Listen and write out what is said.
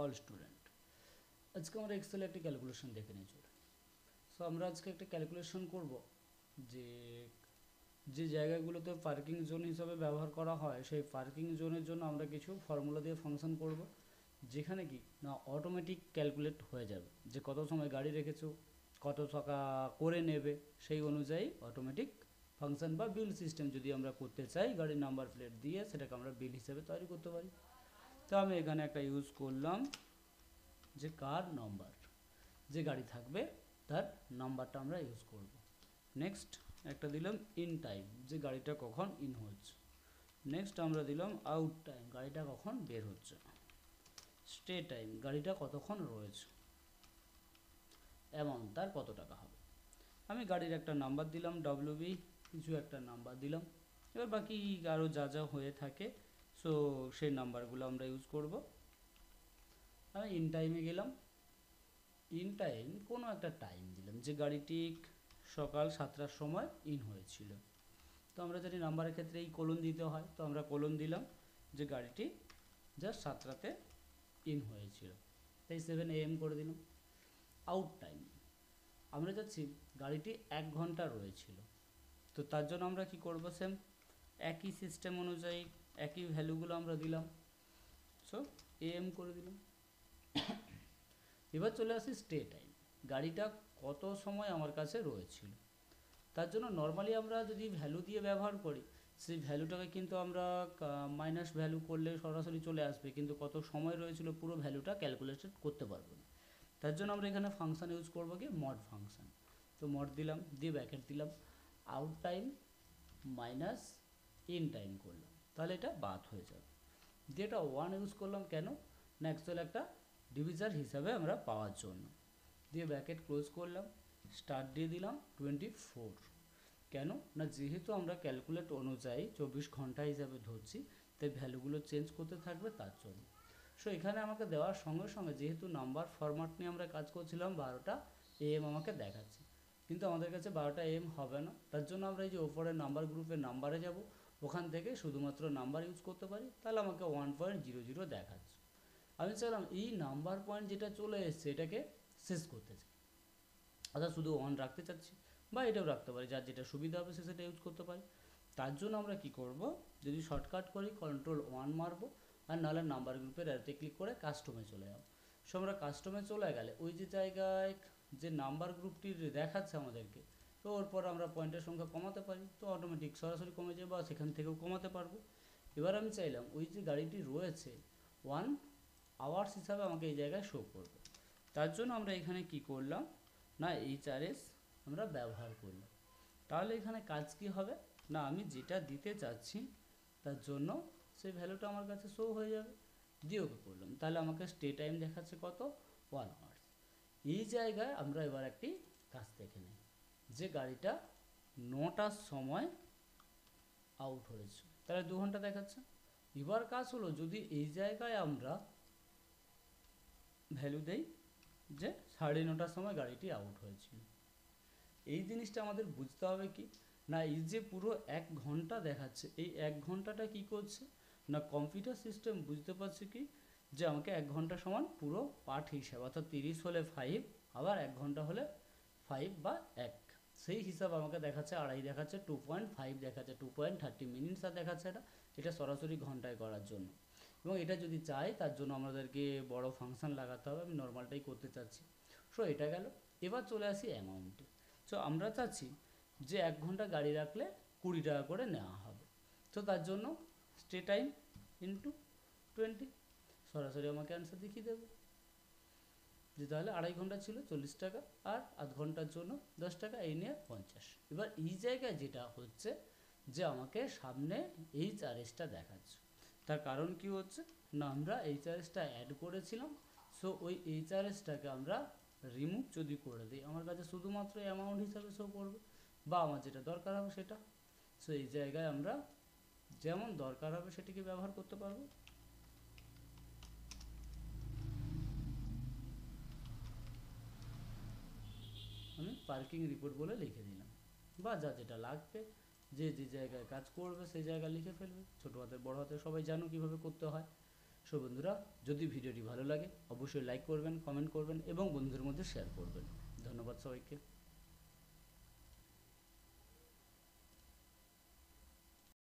All student. আজকে আমরা এক্সেলে একটা ক্যালকুলেশন দেখে নিই চলে। সো আমরা আজকে একটা ক্যালকুলেশন করব যে যে জায়গাগুলোতে পার্কিং জোন হিসাবে ব্যবহার করা হয় সেই পার্কিং জোনের জন্য আমরা কিছু ফর্মুলা দিয়ে ফাংশন করব, যেখানে কি না অটোমেটিক ক্যালকুলেট হয়ে যাবে যে কত সময় গাড়ি রেখেছো, কত টাকা করে নেবে, সেই অনুযায়ী অটোমেটিক ফাংশন বা বিল সিস্টেম যদি আমরা করতে চাই গাড়ির নাম্বার প্লেট দিয়ে সেটাকে আমরা বিল হিসেবে তৈরি করতে পারি। তো আমি এখানে একটা ইউজ করলাম যে কার নাম্বার, যে গাড়ি থাকবে তার নাম্বারটা আমরা ইউজ করব। নেক্সট একটা দিলাম ইন টাইম, যে গাড়িটা কখন ইন হচ্ছে। নেক্সট আমরা দিলাম আউট টাইম, গাড়িটা কখন বের হচ্ছে। স্টে টাইম, গাড়িটা কতক্ষণ রয়েছে। অ্যামাউন্ট, তার কত টাকা হবে। আমি গাড়ির একটা নাম্বার দিলাম ডব্লিউবি, কিছু একটা নাম্বার দিলাম। এবার বাকি আরও যা যা হয়ে থাকে সো সেই নাম্বারগুলো আমরা ইউজ করব। আমি ইন টাইমে গেলাম, ইন টাইম কোনো একটা টাইম দিলাম যে গাড়িটি সকাল 7টার সময় ইন হয়েছিল। তো আমরা জানি নাম্বারের ক্ষেত্রে এই কোলন দিতে হয়, তো আমরা কোলন দিলাম যে গাড়িটি জাস্ট 7টাতে ইন হয়েছিল, তাই 7 AM করে দিলাম। আউট টাইম আমরা যাচ্ছি গাড়িটি 1 ঘন্টা রয়েছিল, তো তার জন্য আমরা কি করব, সেম একই সিস্টেম অনুযায়ী একই ভ্যালুগুলো আমরা দিলাম, সো AM করে দিলাম। এবার চলে আসি স্টে টাইম, গাড়িটা কত সময় আমার কাছে রয়েছিল। তার জন্য নর্মালি আমরা যদি ভ্যালু দিয়ে ব্যবহার করি সেই ভ্যালুটাকে কিন্তু আমরা মাইনাস ভ্যালু করলে সরাসরি চলে আসবে, কিন্তু কত সময় রয়েছিল পুরো ভ্যালুটা ক্যালকুলেশন করতে পারবো না। তার জন্য আমরা এখানে ফাংশান ইউজ করবো কি মড ফাংশান। তো মড দিলাম, দিয়ে ব্র্যাকেট দিলাম, out time minus in time করলাম, তাহলে এটা বাদ হয়ে যাবে। দিয়ে এটা 1 ইউজ করলাম কেন না, অ্যাকচুয়ালি একটা ডিভিজার হিসাবে আমরা পাওয়ার জন্য। দিয়ে ব্র্যাকেট ক্লোজ করলাম, স্টার্ট দিয়ে দিলাম 24। কেন না, যেহেতু আমরা ক্যালকুলেট অনুযায়ী 24 ঘন্টা হিসাবে ধরছি, তাই ভ্যালুগুলো চেঞ্জ করতে থাকবে তার জন্য। সো এখানে আমাকে দেওয়ার সঙ্গে সঙ্গে যেহেতু নাম্বার ফরম্যাট নিয়ে আমরা কাজ করছিলাম 12টা AM আমাকে দেখাচ্ছে, কিন্তু আমাদের কাছে 12টা AM হবে না। তার জন্য আমরা এই যে ওপরের নাম্বার গ্রুপের নাম্বারে যাব, ওখান থেকে শুধুমাত্র নাম্বার ইউজ করতে পারি, তাহলে আমাকে 1.00 দেখাচ্ছে। আমি চাইলাম এই নাম্বার পয়েন্ট যেটা চলে এসছে এটাকে শেষ করতে চাই, অর্থাৎ শুধু 1 রাখতে চাচ্ছি, বা এটাও রাখতে পারি, যার যেটা সুবিধা হবে সে সেটা ইউজ করতে পারি। তার জন্য আমরা কি করব, যদি শর্টকাট করি Ctrl+1 মারবো, আর নাহলে নাম্বার গ্রুপের অ্যারোতে ক্লিক করে কাস্টমে চলে যাব। সো আমরা কাস্টমে চলে গেলে ওই যে জায়গায় যে নাম্বার গ্রুপটি দেখাচ্ছে আমাদেরকে, তো ওর পর আমরা পয়েন্টের সংখ্যা কমাতে পারি, তো অটোমেটিক সরাসরি কমে যাবে, বা সেখান থেকেও কমাতে পারবো। এবার আমি চাইলাম ওই যে গাড়িটি রয়েছে 1 আওয়ার্স হিসাবে আমাকে এই জায়গায় শো করবে। তার জন্য আমরা এখানে কি করলাম না HRS আমরা ব্যবহার করি। তাহলে এখানে কাজ কি হবে না, আমি যেটা দিতে চাচ্ছি তার জন্য সেই ভ্যালুটা আমার কাছে শো হয়ে যাবে। দিয়ে ওকে করলাম, তাহলে আমাকে স্টে টাইম দেখাচ্ছে কত 1 আওয়ার্স। এই জায়গায় আমরা এবার একটি কাজ দেখে নিই, যে গাড়িটা 9টার সময় আউট হয়েছে, তাহলে 2 ঘন্টা দেখাচ্ছে। এবার কাজ হলো যদি এই জায়গায় আমরা ভ্যালু দেই যে 9:30টার সময় গাড়িটি আউট হয়েছিল। এই জিনিসটা আমাদের বুঝতে হবে কি না, এই যে পুরো 1 ঘন্টা দেখাচ্ছে, এই 1 ঘন্টাটা কি করছে না কম্পিউটার সিস্টেম বুঝতে পারছে কি যে আমাকে 1 ঘন্টা সমান পুরো পার্ট হিসাব, অর্থাৎ 30 হলে 5, আবার 1 ঘন্টা হলে 5 বা 1, সেই হিসাব আমাকে দেখাচ্ছে। আড়াই দেখাচ্ছে, 2.5 দেখাচ্ছে, 2.30 মিনিটস আর দেখাচ্ছে। এটা সরাসরি ঘন্টায় করার জন্য, এবং এটা যদি চাই তার জন্য আমাদেরকে বড় ফাংশন লাগাতে হবে। আমি নর্মালটাই করতে চাচ্ছি। সো এটা গেল। এবার চলে আসি অ্যামাউন্টে। সো আমরা চাচ্ছি যে 1 ঘন্টা গাড়ি রাখলে 20 টাকা করে নেওয়া হবে। তো তার জন্য স্টে টাইম ইন্টু 20, সরাসরি আমাকে অ্যান্সার দেখিয়ে দেবে যে তাহলে আড়াই ঘন্টা ছিল 40 টাকা, আর আধ ঘন্টার জন্য 10 টাকা, এই নিয়ে 50। এবার এই জায়গায় যেটা হচ্ছে যে আমাকে সামনে HRSটা দেখাচ্ছে, তার কারণ কি হচ্ছে না আমরা HRSটা অ্যাড করেছিলাম। সো ওই HRSটাকে আমরা রিমুভ যদি করে দিই, আমার কাছে শুধুমাত্র অ্যামাউন্ট হিসাবে শো করবে, বা আমার যেটা দরকার হবে সেটা। সো এই জায়গায় আমরা যেমন দরকার হবে সেটিকে ব্যবহার করতে পারবো। আমি পার্কিং রিপোর্ট বলে লিখে দিলাম, বা যা যেটা লাগবে, যে যে জায়গায় কাজ করবে সেই জায়গায় লিখে ফেলবে। ছোটো হাতের বড় হাতের সবাই জানো কীভাবে করতে হয়। সো বন্ধুরা, যদি ভিডিওটি ভালো লাগে অবশ্যই লাইক করবেন, কমেন্ট করবেন এবং বন্ধুদের মধ্যে শেয়ার করবেন। ধন্যবাদ সবাইকে।